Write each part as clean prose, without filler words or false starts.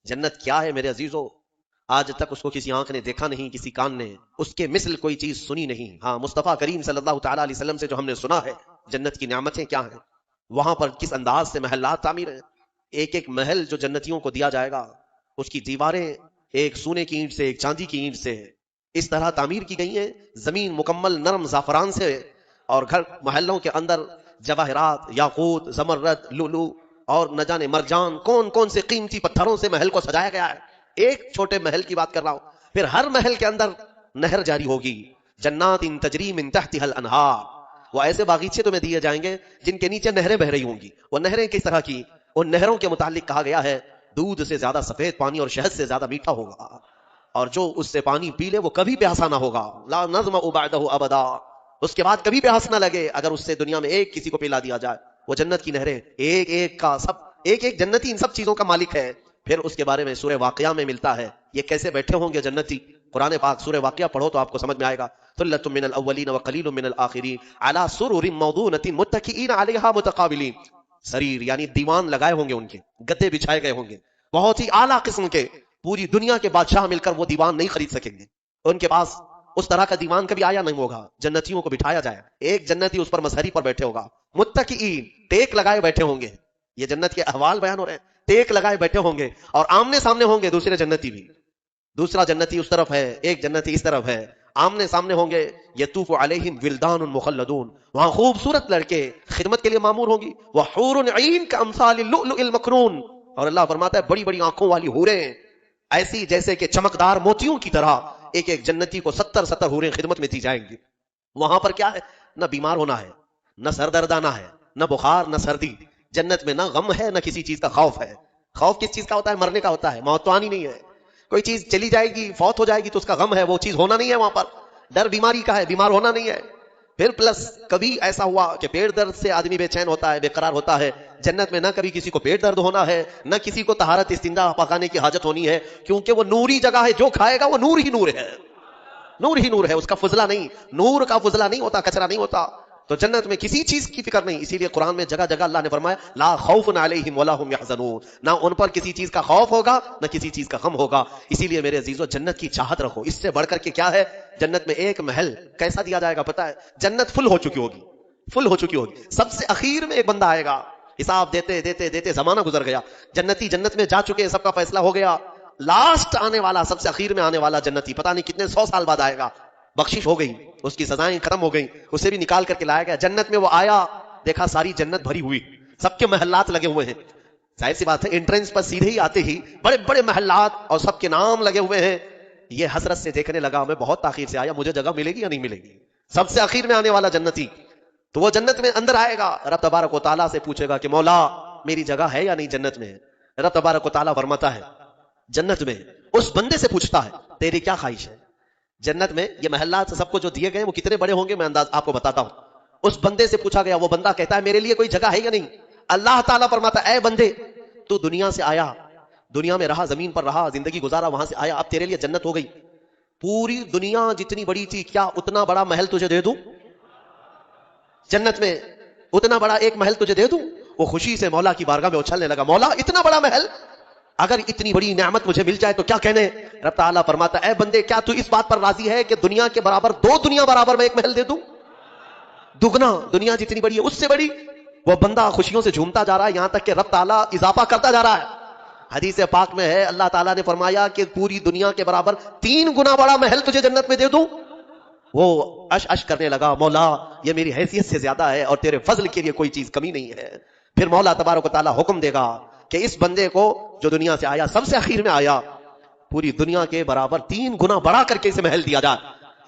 جنت کیا ہے میرے عزیزو؟ آج تک اس کو کسی آنکھ نے دیکھا نہیں، کسی کان نے اس کے مثل کوئی چیز سنی نہیں۔ ہاں، مصطفیٰ کریم صلی اللہ تعالیٰ علیہ وسلم سے جو ہم نے سنا ہے جنت کی نعمتیں کیا ہیں، وہاں پر کس انداز سے محلات تعمیر ہیں۔ ایک ایک محل جو جنتیوں کو دیا جائے گا، اس کی دیواریں ایک سونے کی اینٹ سے، ایک چاندی کی اینٹ سے اس طرح تعمیر کی گئی ہیں، زمین مکمل نرم زعفران سے، اور گھر محلوں کے اندر جواہرات، یاقوت، زمرد، لولو اور نہ جانے مرجان، کون کون سے قیمتی پتھروں سے محل کو سجایا گیا ہے۔ ایک چھوٹے محل کی بات کر رہا ہوں، پھر ہر محل کے اندر نہر جاری ہوگی، جنات تجری من تحتها الانہار، وہ ایسے باغیچے تمہیں دیے جائیں گے جن کے نیچے نہریں بہ رہی ہوں گی۔ وہ نہریں کس طرح کی؟ ان نہروں کے متعلق کہا گیا ہے دودھ سے زیادہ سفید پانی اور شہد سے زیادہ میٹھا ہوگا، اور جو اس سے پانی پی لے وہ کبھی پیاسا نہ ہوگا، لا نظمأ بعدہ ابدا، اس کے بعد کبھی پیاس نہ لگے اگر اس سے دنیا میں ایک کسی کو پلا دیا جائے۔ وہ جنت کی نہریں، ایک ایک کا سب، ایک ایک جنتی ان سب چیزوں کا مالک ہے۔ پھر اس کے بارے میں سورہ واقعہ میں ملتا ہے یہ کیسے بیٹھے ہوں گے جنتی۔ قرآن پاک سورہ واقعہ پڑھو تو آپ کو سمجھ میں آئے گا۔ ثلۃ من الاولین وقلیل من الاخرین علی سرر موضونۃ متکئین علیہا متقابلین، سریر یعنی دیوان لگائے ہوں گے، ان کے گدے بچھائے گئے ہوں گے بہت ہی اعلیٰ قسم کے، پوری دنیا کے بادشاہ مل کر وہ دیوان نہیں خرید سکیں گے۔ ان کے پاس اس طرح کا دیوان کبھی آیا نہیں ہوگا۔ جنتیوں کو بٹھایا جائے، ایک جنتی اس پر مسہری پر بیٹھے ہوگا، متکئین، ٹیک لگائے بیٹھے ہوں گے۔ یہ جنت کے احوال بیان ہو رہے ہیں، ٹیک لگائے بیٹھے ہوں گے، اور آمنے سامنے ہوں گے دوسرے جنتی بھی، دوسرا جنتی اس طرف ہے، ایک جنتی اس طرف ہے، آمنے سامنے ہوں گے۔ یطوف علیہم ولدان مخلدون، وہاں خوبصورت لڑکے خدمت کے لیے مامور ہوں گی، وحور عین کامثال اللؤلؤ المکنون، اور اللہ فرماتا ہے بڑی بڑی آنکھوں والی حوریں ایسی جیسے کہ چمکدار موتیوں کی طرح، ایک ایک جنتی کو 70 حوریں خدمت میں دی جائیں گی۔ وہاں پر کیا ہے؟ نہ بیمار ہونا ہے، نہ سر درد آنا ہے، نہ بخار، نہ سردی۔ جنت میں نہ غم ہے، نہ کسی چیز کا خوف ہے۔ خوف کس چیز کا ہوتا ہے؟ مرنے کا ہوتا ہے، موت تو آنی نہیں ہے۔ کوئی چیز چلی جائے گی، فوت ہو جائے گی تو اس کا غم ہے، وہ چیز ہونا نہیں ہے وہاں پر۔ ڈر بیماری کا ہے، بیمار ہونا نہیں ہے۔ پھر پلس کبھی ایسا ہوا کہ پیٹ درد سے آدمی بے چین ہوتا ہے، بے قرار ہوتا ہے، جنت میں نہ کبھی کسی کو پیٹ درد ہونا ہے، نہ کسی کو طہارت استنجا پکانے کی حاجت ہونی ہے، کیونکہ وہ نوری جگہ ہے، جو کھائے گا وہ نور ہی نور ہے، نور ہی نور ہے، اس کا فضلہ نہیں، نور کا فضلہ نہیں ہوتا، کچرا نہیں ہوتا۔ تو جنت میں کسی چیز کی فکر نہیں، اسی لیے قرآن میں جگہ جگہ اللہ نے فرمایا لا خوف علیہم ولا هم يحزنون، نہ ان پر کسی چیز کا خوف ہوگا، نہ کسی چیز کا غم ہوگا۔ اسی لیے میرے عزیزو جنت کی چاہت رکھو، اس سے بڑھ کر کے کیا ہے؟ جنت میں ایک محل کیسا دیا جائے گا پتہ ہے؟ جنت فل ہو چکی ہوگی، فل ہو چکی ہوگی، سب سے اخیر میں ایک بندہ آئے گا، حساب دیتے دیتے دیتے زمانہ گزر گیا، جنتی جنت میں جا چکے، سب کا فیصلہ ہو گیا، لاسٹ آنے والا، سب سے اخیر میں آنے والا جنتی پتہ نہیں کتنے 100 سال بعد آئے گا، بخشش ہو گئی، اس کی سزائیں ختم ہو گئی، اسے بھی نکال کر کے لایا گیا جنت میں۔ وہ آیا، دیکھا ساری جنت بھری ہوئی، سب کے محلات لگے ہوئے ہیں، ظاہر سی بات ہے انٹرنس پر سیدھے ہی آتے ہی بڑے بڑے محلات اور سب کے نام لگے ہوئے ہیں۔ یہ حسرت سے دیکھنے لگا، میں بہت تاخیر سے آیا، مجھے جگہ ملے گی یا نہیں ملے گی؟ سب سے اخیر میں آنے والا جنتی، تو وہ جنت میں اندر آئے گا، رب تبارک و تعالیٰ سے پوچھے گا کہ مولا میری جگہ ہے یا نہیں جنت میں؟ رب تبارک و تعالیٰ فرماتا ہے جنت میں اس بندے سے پوچھتا ہے تیری کیا خواہش ہے؟ جنت میں یہ محلات سب کو جو دیے گئے وہ کتنے بڑے ہوں گے میں انداز آپ کو بتاتا ہوں۔ اس بندے سے پوچھا گیا، وہ بندہ کہتا ہے میرے لیے کوئی جگہ ہے یا نہیں؟ اللہ تعالیٰ فرماتا ہے اے بندے تو دنیا سے آیا، دنیا میں رہا، زمین پر رہا، زندگی گزارا، وہاں سے آیا، اب تیرے لیے جنت ہو گئی، پوری دنیا جتنی بڑی تھی کیا اتنا بڑا محل تجھے دے دوں؟ جنت میں اتنا بڑا ایک محل تجھے دے دوں؟ وہ خوشی سے مولا کی بارگاہ میں اچھلنے لگا، مولا اتنا بڑا محل، اگر اتنی بڑی نعمت مجھے مل جائے تو کیا کہنے؟ رب تعالیٰ فرماتا اے بندے کیا تو اس بات پر راضی ہے کہ دنیا کے برابر 2 دنیا برابر میں ایک محل دے دوں؟ دگنا، دنیا جتنی بڑی ہے اس سے بڑی۔ وہ بندہ خوشیوں سے جھومتا جا رہا ہے، یہاں تک کہ رب تعالیٰ اضافہ کرتا جا رہا ہے۔ حدیث پاک میں ہے اللہ تعالیٰ نے فرمایا کہ پوری دنیا کے برابر 3 گنا بڑا محل تجھے جنت میں دے دوں؟ وہ اش کرنے لگا، مولا یہ میری حیثیت سے زیادہ ہے اور تیرے فضل کے لیے کوئی چیز کمی نہیں ہے۔ پھر مولا تبارک و تعالیٰ حکم دے گا کہ اس بندے کو جو دنیا سے آیا، سب سے اخیر میں آیا، پوری دنیا کے برابر 3 گنا بڑا کر کے اسے محل دیا جائے۔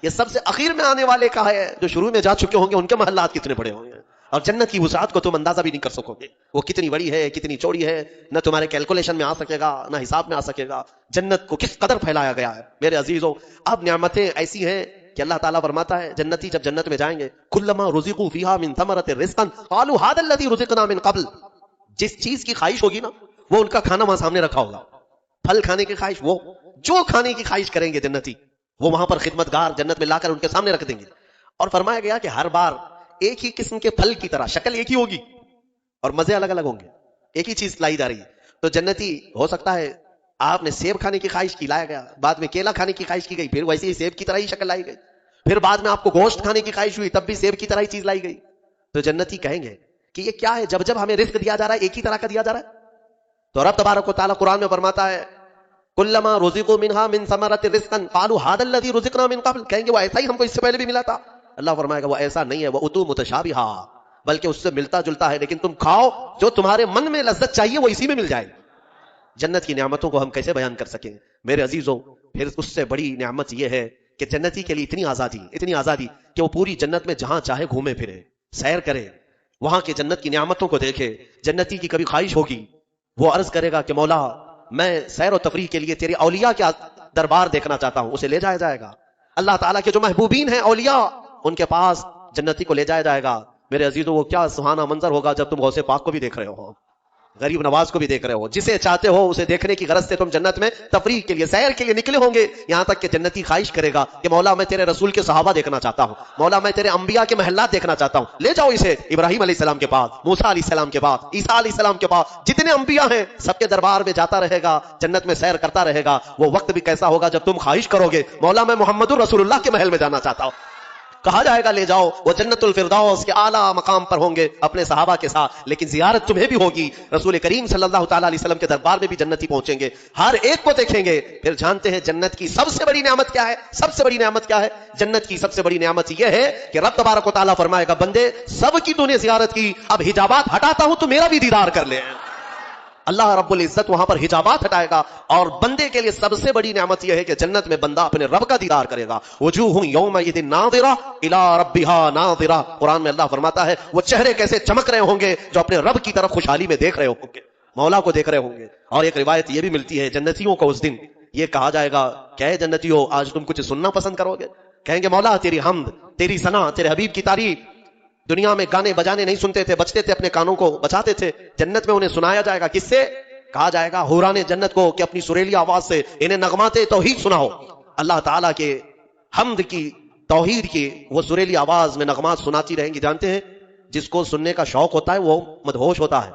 یہ سب سے اخیر میں آنے والے کا ہے، جو شروع میں جا چکے ہوں گے ان کے محلات کتنے بڑے ہوں گے، اور جنت کی وسعت کو تم اندازہ بھی نہیں کر سکو گے، وہ کتنی بڑی ہے، کتنی چوڑی ہے، نہ تمہارے کیلکولیشن میں آ سکے گا، نہ حساب میں آ سکے گا۔ جنت کو کس قدر پھیلایا گیا ہے میرے عزیزوں۔ اب نعمتیں ایسی ہیں کہ اللہ تعالیٰ فرماتا ہے جنتی جب جنت میں جائیں گے، کلما رزقوا فیہا من ثمرۃ رزقا قالوا ھذا الذی رزقنا من قبل، جس چیز کی خواہش ہوگی نا وہ ان کا کھانا وہاں سامنے رکھا ہوگا، پھل کھانے کی خواہش، وہ جو کھانے کی خواہش کریں گے جنتی وہ وہاں پر خدمتگار جنت میں لا کر ان کے سامنے رکھ دیں گے۔ اور فرمایا گیا کہ ہر بار ایک ہی قسم کے پھل کی طرح شکل ایک ہی ہوگی اور مزے الگ الگ ہوں گے، ایک ہی چیز لائی جا رہی ہے۔ تو جنتی ہو سکتا ہے آپ نے سیب کھانے کی خواہش کی، لایا گیا، بعد میں کیلا کھانے کی خواہش کی گئی، پھر ویسے ہی سیب کی طرح ہی شکل لائی گئی، پھر بعد میں آپ کو گوشت کھانے کی خواہش ہوئی، تب بھی سیب کی طرح ہی چیز لائی گئی. تو جنتی کہیں گے کہ یہ کیا ہے؟ جب جب ہمیں رزق دیا جا رہا ہے ایک ہی طرح کا دیا جا رہا ہے. تو رب تبارک و تعالیٰ قرآن میں فرماتا ہے کلما رزقوا منها من ثمرۃ رزقا قالوا هذا الذي رزقنا من قبل، کہیں گے وہ ایسا ہی ہم کو اس سے پہلے بھی ملا تھا. اللہ فرمائے گا وہ ایسا نہیں ہے، وہ اتو متشابہا، بلکہ اس سے ملتا جلتا ہے، لیکن تم کھاؤ جو تمہارے من میں لذت چاہیے وہ اسی میں مل جائے. جنت کی نعمتوں کو ہم کیسے بیان کر سکیں میرے عزیزوں؟ پھر اس سے بڑی نعمت یہ ہے کہ جنتی کے لیے اتنی آزادی کہ وہ پوری جنت میں جہاں چاہے گھومے پھرے، سیر کرے، وہاں کے جنت کی نعمتوں کو دیکھے. جنتی کی کبھی خواہش ہوگی، وہ عرض کرے گا کہ مولا میں سیر و تفریح کے لیے تیرے اولیاء کے دربار دیکھنا چاہتا ہوں، اسے لے جایا جائے گا. اللہ تعالیٰ کے جو محبوبین ہیں اولیاء، ان کے پاس جنتی کو لے جایا جائے گا. میرے عزیزوں وہ کیا سہانا منظر ہوگا جب تم غوث پاک کو بھی دیکھ رہے ہو، غریب نواز کو بھی دیکھ رہے ہو، جسے چاہتے ہو اسے دیکھنے کی غرض سے تم جنت میں تفریح کے لیے، سیر کے لیے نکلے ہوں گے. یہاں تک کہ جنتی خواہش کرے گا کہ مولا میں تیرے رسول کے صحابہ دیکھنا چاہتا ہوں، مولا میں تیرے انبیاء کے محلات دیکھنا چاہتا ہوں، لے جاؤ اسے ابراہیم علیہ السلام کے پاس، موسیٰ علیہ السلام کے پاس، عیسیٰ علیہ السلام کے پاس، جتنے انبیاء ہیں سب کے دربار میں جاتا رہے گا، جنت میں سیر کرتا رہے گا. وہ وقت بھی کیسا ہوگا جب تم خواہش کرو گے مولا میں محمد الرسول اللہ کے محل میں جانا چاہتا ہوں. کہا جائے گا لے جاؤ، وہ جنت الفردوس کے اعلیٰ مقام پر ہوں گے اپنے صحابہ کے ساتھ، لیکن زیارت تمہیں بھی ہوگی. رسول کریم صلی اللہ تعالیٰ علیہ وسلم کے دربار میں بھی جنتی پہنچیں گے، ہر ایک کو دیکھیں گے. پھر جانتے ہیں جنت کی سب سے بڑی نعمت کیا ہے؟ سب سے بڑی نعمت کیا ہے؟ جنت کی سب سے بڑی نعمت یہ ہے کہ رب تبارک و تعالیٰ فرمائے گا بندے سب کی تو نے زیارت کی، اب حجابات ہٹاتا ہوں تو میرا بھی دیدار کر لے. اللہ رب العزت وہاں پر حجابات ہٹائے گا، اور بندے کے لیے سب سے بڑی نعمت یہ ہے کہ جنت میں بندہ اپنے رب کا دیدار کرے گا. وجوہ یومئذ ناظرہ الی ربہا ناظرہ. قرآن میں اللہ فرماتا ہے وہ چہرے کیسے چمک رہے ہوں گے جو اپنے رب کی طرف خوشحالی میں دیکھ رہے ہوں گے، مولا کو دیکھ رہے ہوں گے. اور ایک روایت یہ بھی ملتی ہے جنتیوں کو اس دن یہ کہا جائے گا کہ اے جنتیوں آج تم کچھ سننا پسند کرو گے؟ کہیں گے مولا تیری حمد، تیری ثنا، تیرے حبیب کی تعریف. دنیا میں گانے بجانے نہیں سنتے تھے، بچتے تھے، اپنے کانوں کو بچاتے تھے. جنت میں انہیں سنایا جائے گا، کس سے؟ کہا جائے گا حوران جنت کو کہ اپنی سریلی آواز سے انہیں نغمات توحید سناؤ. اللہ تعالیٰ کے حمد کی، توحید کی وہ سریلی آواز میں نغمات سناتی رہیں گی. جانتے ہیں جس کو سننے کا شوق ہوتا ہے وہ مدہوش ہوتا ہے.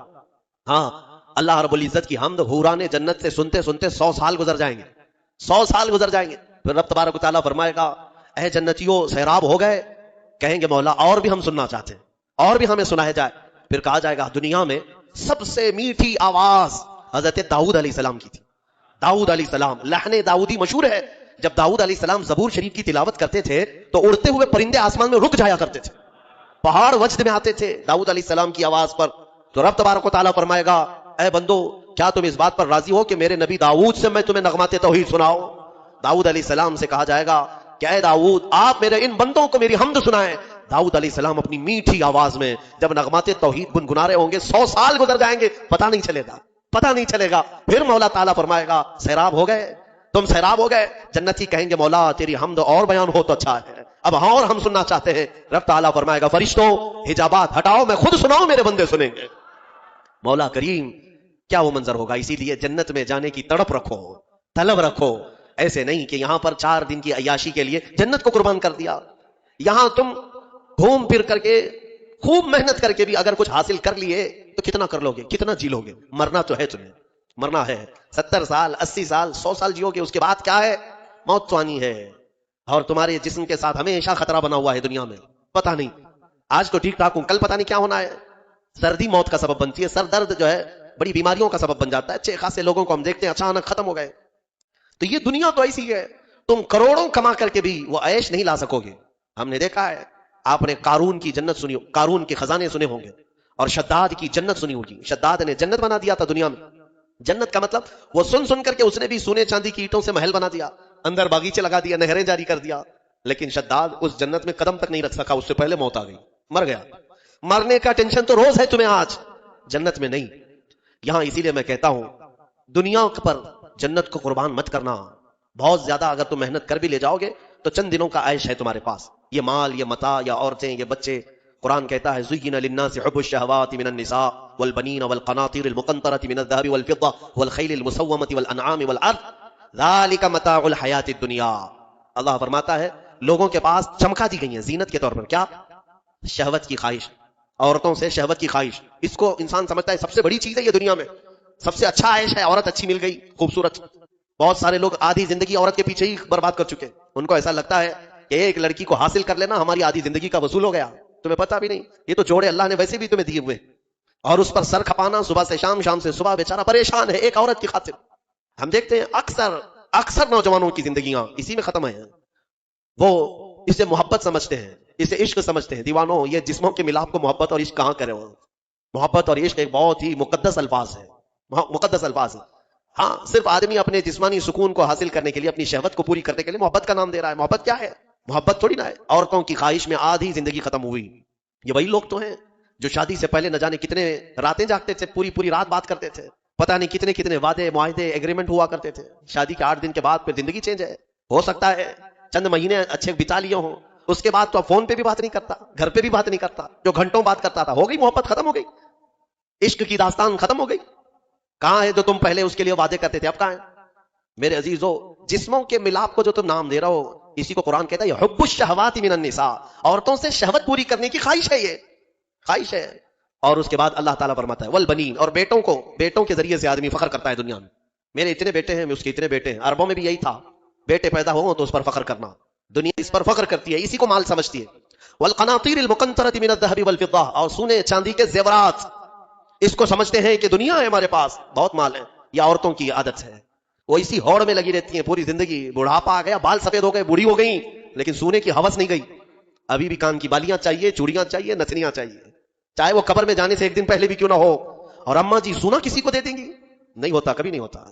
ہاں اللہ رب العزت کی حمد حوران جنت سے سنتے سنتے 100 سال گزر جائیں گے، 100 سال گزر جائیں گے. پھر رب تبارک و تعالیٰ فرمائے گا اے جنتیوں سیراب ہو گئے؟ کہیں گے مولا اور بھی ہم سننا چاہتے ہیں، اور بھی ہمیں سنایا جائے. پھر کہا جائے گا دنیا میں سب سے میٹھی آواز حضرت داؤد علیہ السلام کی تھی. داؤد علیہ السلام، لحن داؤدی مشہور ہے. جب داؤد علیہ السلام زبور شریف کی تلاوت کرتے تھے تو اڑتے ہوئے پرندے آسمان میں رک جایا کرتے تھے، پہاڑ وجد میں آتے تھے داؤد علیہ السلام کی آواز پر. تو رب تبارک و تعالیٰ فرمائے گا اے بندو کیا تم اس بات پر راضی ہو کہ میرے نبی داؤد سے میں تمہیں نغمات توحید سناؤ؟ داؤد علیہ السلام سے کہا جائے گا کہ اے داؤد آپ میرے ان بندوں کو میری حمد سنائیں. داؤد علیہ السلام اپنی میٹھی آواز میں جب نغمات توحید گنگنا رہے ہوں گے 100 سال گزر جائیں گے، پتہ نہیں چلے گا، پتہ نہیں چلے گا. پھر مولا تعالیٰ فرمائے گا سیراب ہو گئے؟ تم سیراب ہو گئے؟ جنتی کہیں گے مولا تیری حمد اور بیان ہو تو اچھا ہے، اب ہاں اور ہم سننا چاہتے ہیں. رب تعالیٰ فرمائے گا فرشتوں حجابات ہٹاؤ، میں خود سناؤں میرے بندے سنیں گے. مولا کریم کیا وہ منظر ہوگا. اسی لیے جنت میں جانے کی تڑپ رکھو، طلب رکھو. ایسے نہیں کہ یہاں پر 4 دن کی عیاشی کے لیے جنت کو قربان کر دیا. یہاں تم گھوم پھر کر کے خوب محنت کر کے بھی اگر کچھ حاصل کر لیے تو کتنا کر لو گے، کتنا جی لو گے؟ مرنا تو ہے، تمہیں مرنا ہے. 70 سال 80 سال 100 سال جیو گے، اس کے بعد کیا ہے؟ موت تو آنی ہے. اور تمہارے جسم کے ساتھ ہمیشہ خطرہ بنا ہوا ہے دنیا میں. پتہ نہیں آج تو ٹھیک ٹھاک ہوں، کل پتہ نہیں کیا ہونا ہے. سردی موت کا سبب بنتی ہے، سر درد جو ہے بڑی بیماریوں کا سبب بن جاتا ہے. اچھے خاصے لوگوں کو ہم دیکھتے ہیں اچانک ختم ہو گئے. تو یہ دنیا تو ایسی ہے، تم کروڑوں کما کر کے بھی وہ عیش نہیں لا سکو گے. ہم نے دیکھا ہے، آپ نے قارون کی جنت سنی، قارون کے خزانے سنے ہوں گے، اور شداد کی جنت سنی ہوگی. شداد نے جنت بنا دیا تھا دنیا میں. جنت کا مطلب وہ سن کر کے اس نے بھی سونے چاندی کی اینٹوں سے محل بنا دیا، اندر باغیچے لگا دیا، نہریں جاری کر دیا. لیکن شداد اس جنت میں قدم تک نہیں رکھ سکا، اس سے پہلے موت آ گئی، مر گیا. مرنے کا ٹینشن تو روز ہے تمہیں، آج جنت میں نہیں. یہاں اسی لیے میں کہتا ہوں دنیا پر جنت کو قربان مت کرنا. بہت زیادہ اگر تم محنت کر بھی لے جاؤ گے تو چند دنوں کا عیش ہے تمہارے پاس. یہ مال، یہ متاع، یا عورتیں، یہ بچے. قرآن کہتا ہے زُيِّنَ لِلنَّاسِ حُبُّ الشَّهَوَاتِ مِنَ النِّسَاءِ وَالْبَنِينَ وَالْقَنَاطِيرِ الْمُقَنطَرَةِ مِنَ الذَّهَبِ وَالْفِضَّةِ وَالْخَيْلِ الْمُسَوَّمَةِ وَالْأَنْعَامِ وَالْحَرْثِ ذَلِكَ مَتَاعُ الْحَيَاةِ الدُّنْيَا. اللہ فرماتا ہے لوگوں کے پاس چمکا دی گئی ہیں زینت کے طور پر. کیا؟ شہوت کی خواہش، عورتوں سے شہوت کی خواہش. اس کو انسان سمجھتا ہے سب سے بڑی چیز ہے یہ دنیا میں، سب سے اچھا عیش ہے، عورت اچھی مل گئی، خوبصورت. بہت سارے لوگ آدھی زندگی عورت کے پیچھے ہی برباد کر چکے. ان کو ایسا لگتا ہے کہ ایک لڑکی کو حاصل کر لینا ہماری آدھی زندگی کا وصول ہو گیا. تمہیں پتا بھی نہیں یہ تو جوڑے اللہ نے ویسے بھی تمہیں دیے ہوئے, اور اس پر سر کھپانا صبح سے شام, شام سے صبح, بیچارہ پریشان ہے ایک عورت کی خاطر. ہم دیکھتے ہیں اکثر نوجوانوں کی زندگیاں اسی میں ختم ہیں. وہ اسے محبت سمجھتے ہیں, اسے عشق سمجھتے ہیں. دیوانوں, یہ جسموں کے ملاپ کو محبت اور عشق کہاں کرے ہو؟ محبت اور عشق ایک بہت ہی مقدس الفاظ ہے, مقدس الفاظ ہے. ہاں, صرف آدمی اپنے جسمانی سکون کو حاصل کرنے کے لیے, اپنی شہوت کو پوری کرنے کے لیے محبت کا نام دے رہا ہے. محبت کیا ہے؟ محبت تھوڑی نہ ہے. عورتوں کی خواہش میں آدھی زندگی ختم ہوئی. یہ وہی لوگ تو ہیں جو شادی سے پہلے نہ جانے کتنے راتیں جاگتے تھے, پوری رات بات کرتے تھے, پتہ نہیں کتنے وعدے معاہدے ایگریمنٹ ہوا کرتے تھے. شادی کے 8 دن کے بعد پھر زندگی چینج ہے. ہو سکتا ہے چند مہینے اچھے بتا لیے ہوں, اس کے بعد تو فون پہ بھی بات نہیں کرتا, گھر پہ بھی بات نہیں کرتا. جو گھنٹوں بات کرتا تھا, ہو گئی محبت ختم ہو گئی, عشق کی داستان ختم ہو گئی. کہاں ہے جو تم پہلے اس کے لیے وعدے کرتے تھے, اب کہاں ہے؟ میرے عزیزو, جسموں کے ملاپ کو جو تم نام دے رہا ہو, اسی کو قرآن کہتا ہے یہ حب الشہوات من النساء, عورتوں سے شہوت پوری کرنے کی خواہش ہے, یہ خواہش ہے. اور اس کے بعد اللہ تعالیٰ فرماتا ہے والبنین, اور بیٹوں کے ذریعے سے آدمی فخر کرتا ہے دنیا میں. میرے اتنے بیٹے ہیں, اس کے اتنے بیٹے ہیں. عربوں میں بھی یہی تھا, بیٹے پیدا ہو تو اس پر فخر کرنا. دنیا اس پر فخر کرتی ہے, اسی کو مال سمجھتی ہے. والقناطیر المقنطرة من الذهب والفضة, اور سونے چاندی کے زیورات, اس کو سمجھتے ہیں کہ دنیا ہے ہمارے پاس, بہت مال ہے. یہ عورتوں کی عادت ہے, وہ اسی ہوڑ میں لگی رہتی ہیں پوری زندگی. بڑھاپا آ گیا, بال سفید ہو گئے, بوڑھی ہو گئی, لیکن سونے کی ہوس نہیں گئی. ابھی بھی کان کی بالیاں چاہیے, چوڑیاں چاہیے, نتنیاں چاہیے, چاہے وہ قبر میں جانے سے 1 دن پہلے بھی کیوں نہ ہو. اور اماں جی سونا کسی کو دے دیں گی؟ نہیں ہوتا, کبھی نہیں ہوتا.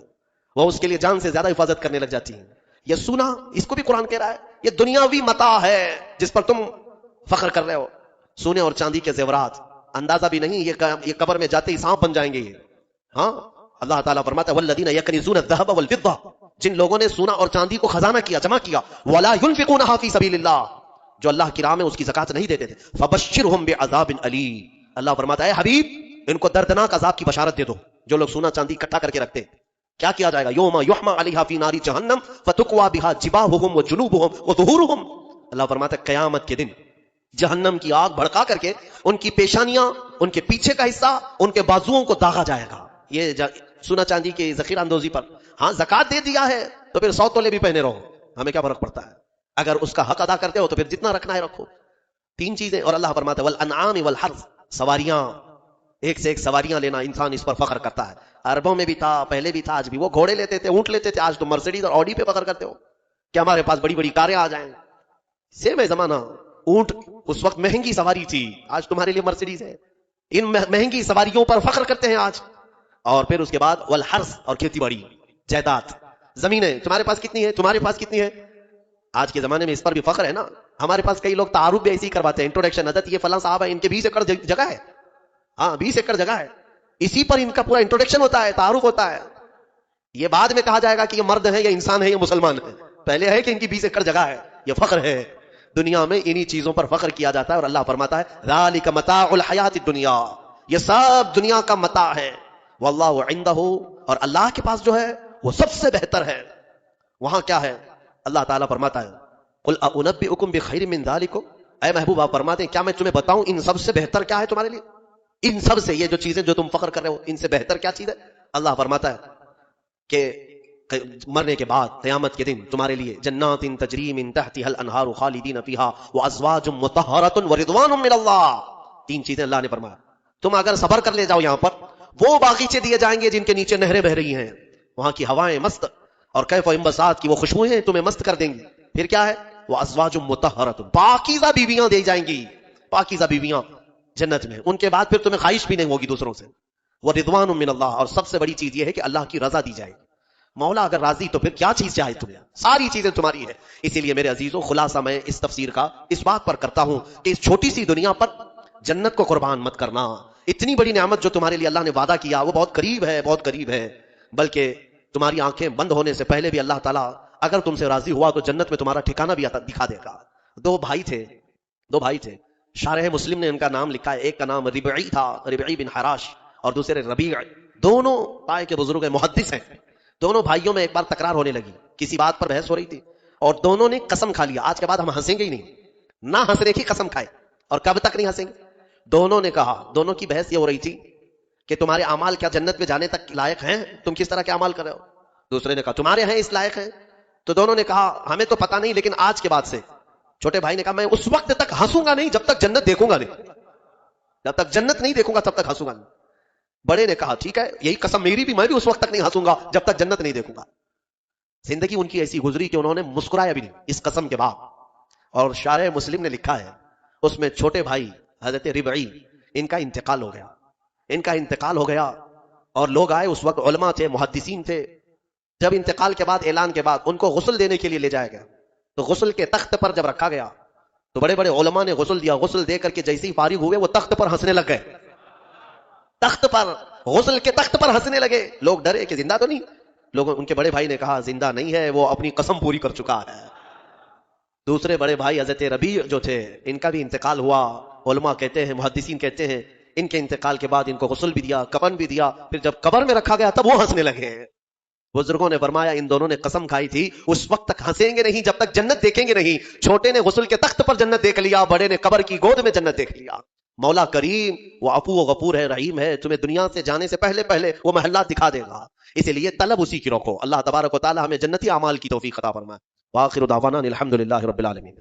وہ اس کے لیے جان سے زیادہ حفاظت کرنے لگ جاتی ہیں. یہ سونا, اس کو بھی قرآن کہہ رہا ہے یہ دنیاوی متاع ہے جس پر تم فخر کر رہے ہو. سونے اور چاندی کے زیورات, اندازہ بھی نہیں یہ قبر میں جاتے ہی سانپ بن جائیں گے یہ. ہاں, اللہ تعالیٰ فرماتا ہے والذین یکنزون الذهب والفضة, جن لوگوں نے سونا اور چاندی کو خزانہ کیا, جمع کیا, ولا ينفقونها فی سبیل اللہ, جو اللہ کی راہ میں اس کی زکات نہیں دیتے تھے, فبشرهم بعذاب علیم, اللہ فرماتا ہے حبیب ان کو دردناک عذاب کی بشارت دے دو. جو لوگ سونا چاندی اکٹھا کر کے رکھتے, کیا کیا جائے گا؟ یوم یحمى علیہا فی نار جہنم فتقوی بہا جباہہم وجنوبہم وظہورہم, اللہ فرماتا ہے قیامت کے دن جہنم کی آگ بھڑکا کر کے ان کی پیشانیاں, ان کے پیچھے کا حصہ, ان کے بازوؤں کو داغا جائے گا. یہ سونا چاندی کی ذخیرہ اندوزی پر. ہاں, زکات دے دیا ہے تو پھر 100 تولے بھی پہنے رہو, ہمیں کیا فرق پڑتا ہے؟ اگر اس کا حق ادا کرتے ہو تو پھر جتنا رکھنا ہے رکھو. 3 چیزیں. اور اللہ فرماتا ہے والانعام والحرث, سواریاں, ایک سے ایک سواریاں لینا, انسان اس پر فخر کرتا ہے. عربوں میں بھی تھا, پہلے بھی تھا, آج بھی. وہ گھوڑے لیتے تھے, اونٹ لیتے تھے, آج تم مرسیڈیز اور آڈی پہ فخر کرتے ہو کہ ہمارے پاس بڑی بڑی کاریں آ جائیں. سیم ہے زمانہ. اونٹ اس وقت مہنگی سواری تھی, آج تمہارے لیے مرسیڈیز ہے. ان مہنگی سواریوں پر فخر کرتے ہیں آج. اور پھر اس کے بعد والحرث, اور کھیتی باڑی, جائیداد, زمینیں. تمہارے پاس کتنی ہے, تمہارے پاس کتنی ہے؟ آج کے زمانے میں اس پر بھی فخر ہے نا. ہمارے پاس کئی لوگ تعارف بھی ایسی کرواتے ہیں, انٹروڈکشن, حضرت یہ فلاں صاحب ہے, ان کے 20 ایکڑ جگہ ہے. ہاں, 20 ایکڑ جگہ ہے. اسی پر ان کا پورا انٹروڈکشن ہوتا ہے, تعارف ہوتا ہے. یہ بعد میں کہا جائے گا کہ یہ مرد ہے, یہ انسان ہے, یہ مسلمان ہے. پہلے ہے کہ ان کی 20 ایکڑ جگہ ہے. یہ فخر ہے. دنیا میں انہی چیزوں پر فخر کیا جاتا ہے. اور اللہ فرماتا ہے ذالک متاع الحیات الدنیا, یہ سب دنیا کا متاع ہے. واللہ عندہ, اور اللہ کے پاس جو ہے وہ سب سے بہتر ہے. وہاں کیا ہے؟ اللہ تعالیٰ فرماتا ہے قل اؤنبئکم بخیر من ذالکم, اے محبوب آپ فرماتے ہیں کیا میں تمہیں بتاؤں ان سب سے بہتر کیا ہے تمہارے لیے؟ ان سب سے, یہ جو چیزیں جو تم فخر کر رہے ہو, ان سے بہتر کیا چیز ہے؟ اللہ فرماتا ہے کہ مرنے کے بعد قیامت کے دن تمہارے لیے جنات تجری من تحتها الانہار خالدین فیہا وازواج مطہرۃ ورضوان من اللہ. 3 چیزیں اللہ نے فرمایا. تم اگر صبر کر لے جاؤ یہاں پر, وہ باغیچے دیے جائیں گے جن کے نیچے نہریں بہ رہی ہیں, وہاں کی ہوائیں مست, اور کیف انبساط کی وہ خوشبوئیں تمہیں مست کر دیں گی. پھر کیا ہے؟ وازواج مطہرۃ, پاکیزہ بیویاں دی جائیں گی, پاکیزہ بیویاں جنت میں. ان کے بعد پھر تمہیں خواہش بھی نہیں ہوگی دوسروں سے. ورضوان من اللہ, اور سب سے بڑی چیز یہ ہے کہ اللہ کی رضا دی جائے. مولا اگر راضی تو پھر کیا چیز چاہے تمہیں, ساری چیزیں تمہاری ہیں. اسی لیے میرے عزیزوں, خلاصہ میں اس تفسیر کا اس بات پر کرتا ہوں کہ اس چھوٹی سی دنیا پر جنت کو قربان مت کرنا. اتنی بڑی نعمت جو تمہارے لیے اللہ نے وعدہ کیا وہ بہت قریب ہے, بہت قریب ہے. بلکہ تمہاری آنکھیں بند ہونے سے پہلے بھی اللہ تعالیٰ اگر تم سے راضی ہوا تو جنت میں تمہارا ٹھکانہ بھی دکھا دے گا. 2 بھائی تھے, شارح مسلم نے ان کا نام لکھا ہے. ایک کا نام ربعی تھا, ربعی بن حراش, اور دوسرے ربیع. دونوں طائے کے بزرگ ہیں, محدث ہیں. دونوں بھائیوں میں ایک بار تکرار ہونے لگی, کسی بات پر بحث ہو رہی تھی, اور دونوں نے قسم کھا لیا آج کے بعد ہم ہنسیں گے ہی نہیں. نہ ہنسنے کی قسم کھائے. اور کب تک نہیں ہنسیں گے؟ دونوں نے کہا, دونوں کی بحث یہ ہو رہی تھی کہ تمہارے اعمال کیا جنت میں جانے تک لائق ہیں؟ تم کس طرح کے اعمال کر رہے ہو؟ دوسرے نے کہا تمہارے ہیں اس لائق ہیں؟ تو دونوں نے کہا ہمیں تو پتا نہیں، لیکن آج کے بعد سے. چھوٹے بھائی نے کہا میں اس وقت تک ہنسوں گا نہیں جب تک جنت دیکھوں گا نہیں، جب تک جنت نہیں دیکھوں گا تب تک ہنسوں گا نہیں. بڑے نے کہا ٹھیک ہے، یہی قسم میری بھی، میں بھی اس وقت تک نہیں ہنسوں گا جب تک جنت نہیں دیکھوں گا. زندگی ان کی ایسی گزری کہ انہوں نے مسکرایا بھی نہیں اس قسم کے بعد. اور شارح مسلم نے لکھا ہے اس میں چھوٹے بھائی حضرت ربعی ان کا انتقال ہو گیا. ان کا انتقال ہو گیا اور لوگ آئے، اس وقت علماء تھے، محدثین تھے. جب انتقال کے بعد، اعلان کے بعد ان کو غسل دینے کے لیے لے جایا گیا، تو غسل کے تخت پر جب رکھا گیا تو بڑے بڑے علماء نے غسل دیا. غسل دے کر کے جیسے ہی فارغ ہوئے وہ تخت پر ہنسنے لگ گئے. تخت پر، غسل کے تخت پر ہنسنے لگے. لوگ ڈرے کہ زندہ تو نہیں. لوگوں، ان کے بڑے بھائی نے کہا زندہ نہیں ہے، وہ اپنی قسم پوری کر چکا ہے. دوسرے بڑے بھائی حضرت ربیع جو تھے، ان کا بھی انتقال ہوا. علماء کہتے ہیں، محدثین کہتے ہیں ان کے انتقال کے بعد ان کو غسل بھی دیا، کفن بھی دیا. پھر جب قبر میں رکھا گیا تب وہ ہنسنے لگے. بزرگوں نے فرمایا ان دونوں نے قسم کھائی تھی اس وقت تک ہنسیں گے نہیں جب تک جنت دیکھیں گے نہیں. چھوٹے نے غسل کے تخت پر جنت دیکھ لیا، بڑے نے قبر کی گود میں جنت دیکھ لیا. مولا کریم وہ عفو و غفور ہے، رحیم ہے. تمہیں دنیا سے جانے سے پہلے پہلے وہ محلات دکھا دے گا. اسی لیے طلب اسی کی رکھو. اللہ تبارک و تعالی ہمیں جنتی اعمال کی توفیق عطا فرمائے. وآخر دعوانا الحمدللہ رب العالمین.